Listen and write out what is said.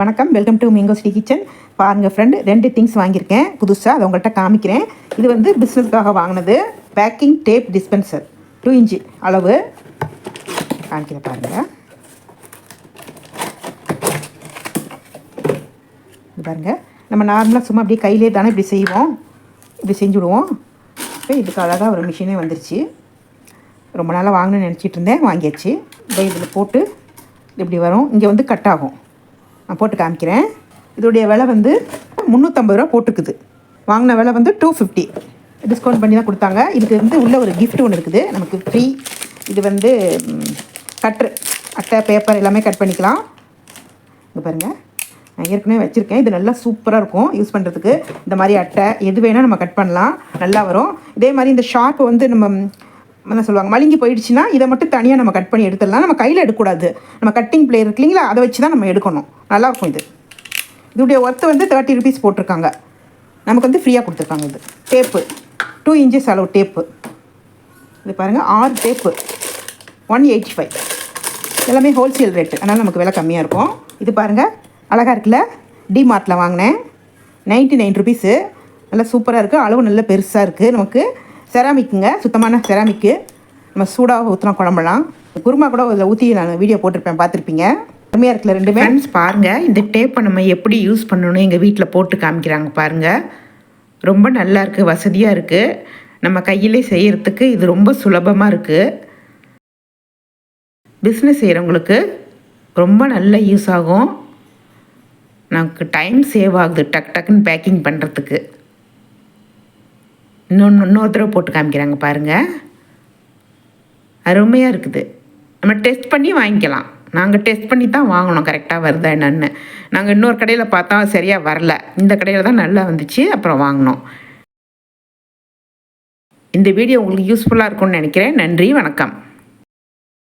வணக்கம், welcome to mango city kitchen. பாருங்கள் friend, 2 things வாங்கியிருக்கேன் புதுசாக. அதை உங்கள்கிட்ட காமிக்கிறேன். இது வந்து பிஸ்னஸ்க்காக வாங்கினது. பேக்கிங் டேப் டிஸ்பென்சர் 2 இன்ச்சு அளவு காமிக்கிறேன் பாருங்கள். இது பாருங்கள், நம்ம நார்மலாக சும்மா அப்படியே கையிலே தானே இப்படி செய்வோம், இப்படி செஞ்சுடுவோம். இப்போ இதுக்கு அழகாக ஒரு மிஷினே வந்துருச்சு. ரொம்ப நாளாக வாங்கணும்னு நினச்சிட்டு இருந்தேன், வாங்கியாச்சு. இப்போ இதில் போட்டு இப்படி வரும். இங்கே வந்து கட் ஆகும். நான் போட்டு காமிக்கிறேன். இதோடைய விலை வந்து 350 ரூபா போட்டுருக்குது. வாங்கின விலை வந்து 250. டிஸ்கவுண்ட் பண்ணி தான் கொடுத்தாங்க. இதுக்கு வந்து உள்ள ஒரு கிஃப்ட் ஒன்று இருக்குது, நமக்கு ஃப்ரீ. இது வந்து கட்ரு, அட்டை, பேப்பர் எல்லாமே கட் பண்ணிக்கலாம். இங்கே பாருங்கள், நான் ஏற்கனவே வச்சுருக்கேன். இது நல்லா சூப்பராக இருக்கும் யூஸ் பண்ணுறதுக்கு. இந்த மாதிரி அட்டை எது வேணால் நம்ம கட் பண்ணலாம், நல்லா வரும். இதே மாதிரி இந்த ஷார்ப்பு வந்து நம்ம என்ன சொல்லுவாங்க, மழுங்கி போயிடுச்சுன்னா இதை மட்டும் தனியாக நம்ம கட் பண்ணி எடுத்துடலாம். நம்ம கையில் எடுக்கக்கூடாது, நம்ம கட்டிங் பிளேயர் இருக்கு இல்லைங்களா, அதை வச்சு தான் நம்ம எடுக்கணும். நல்லாயிருக்கும் இது. இதோடைய ஒர்த்து வந்து 30 ருபீஸ் போட்டிருக்காங்க. நமக்கு வந்து ஃப்ரீயாக கொடுத்துருக்காங்க. இது டேப்பு 2 இன்ச்சஸ் அளவு டேப்பு. இது பாருங்கள், 6 டேப்பு 185. எல்லாமே ஹோல்சேல் ரேட்டு, அதனால் நமக்கு விலை கம்மியாக இருக்கும். இது பாருங்கள், அழகாக இருக்குல்ல. டிமார்ட்டில் வாங்கினேன், 99 ருபீஸு. நல்லா சூப்பராக இருக்குது, அளவு நல்லா பெருசாக இருக்குது. நமக்கு செராமிக்குங்க, சுத்தமான செராமிக்கு. நம்ம சூடாக ஊற்றினா குழம்பலாம். குருமா கூட இதில் ஊற்றி நான் வீடியோ போட்டிருப்பேன், பார்த்துருப்பீங்க. கம்மியாக இருக்குல்ல ரெண்டுமே. ஃப்ரெண்ட்ஸ் பாருங்கள், இந்த டேப்பை நம்ம எப்படி யூஸ் பண்ணணும் எங்கள் வீட்டில் போட்டு காமிக்கிறாங்க பாருங்கள். ரொம்ப நல்லா இருக்குது, வசதியாக இருக்குது. நம்ம கையிலே செய்கிறதுக்கு இது ரொம்ப சுலபமாக இருக்குது. பிஸ்னஸ் செய்கிறவங்களுக்கு ரொம்ப நல்ல யூஸ் ஆகும். நமக்கு டைம் சேவ் ஆகுது டக் டக்குன்னு பேக்கிங் பண்ணுறதுக்கு. இன்னொரு தடவை போட்டு காமிக்கிறாங்க பாருங்கள், அருமையாக இருக்குது. நம்ம டெஸ்ட் பண்ணி வாங்கிக்கலாம். நாங்கள் டெஸ்ட் பண்ணி தான் வாங்கினோம், கரெக்டாக வருதா என்னன்னு. நாங்கள் இன்னொரு கடையில் பார்த்தா சரியாக வரல, இந்த கடையில் தான் நல்லா வந்துச்சு, அப்புறம் வாங்கினோம். இந்த வீடியோ உங்களுக்கு யூஸ்ஃபுல்லாக இருக்கும்னு நினைக்கிறேன். நன்றி, வணக்கம்.